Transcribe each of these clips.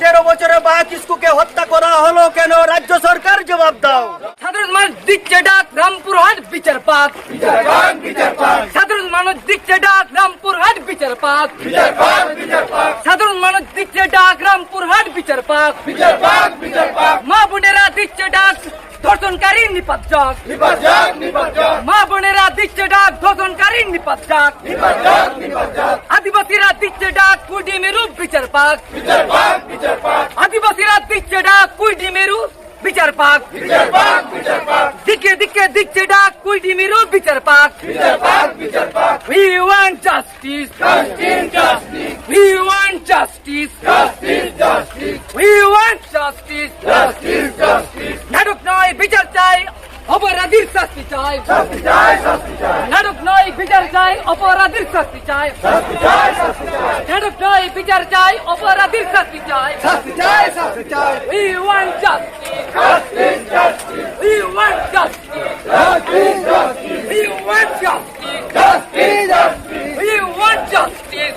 তেরো বছরে বা কিস্কুকে হত্যা করা হলো কেন? রাজ্য সরকার জবাব দাও। সাধারণ মানুষ দিচ্ছে ডাক রামপুরহাট বিচার পাক। সাধারণ মানুষ দিচ্ছে ডাক রামপুরহাট বিচার পাক। সাধারণ মানুষ দিচ্ছে ডাক রামপুরহাট বিচার পাক। মা বোনেরা দিচ্ছে ডাক ধর্ষণকারী নিপাত যাক। মা বোনেরা দিচ্ছে ডাক ধর্ষণকারী নিপাত যাক। আদিবাসীরা দিচ্ছে ডাক কুইডি মেরু বিচার পাক। আদিবাসীরা দিচ্ছে ডাক কুইডি মেরু বিচার পাক। দিকে দিকে দিচ্ছে ডাক কুইডি মেরু বিচার পাক। We want justice. We want justice. We want justice. নাটক নয় বিচার চাই, অপরাধীর শাস্তি চাই। নাটক নয় বিচার চাই, অপরাধীর শাস্তি চাই। নাটক নয় বিচার চাই, অপরাধীর শাস্তি চাই। We want justice. We want justice. We want justice. We want justice.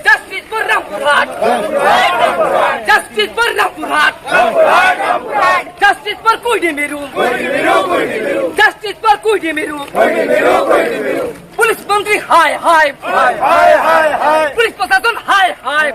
Justice for Rampurhat. Justice for Rampurhat. Justice for Kuidi Meru. Justice for Kuidi Meru. Police Mantri, hi. Police Prashasan, hi.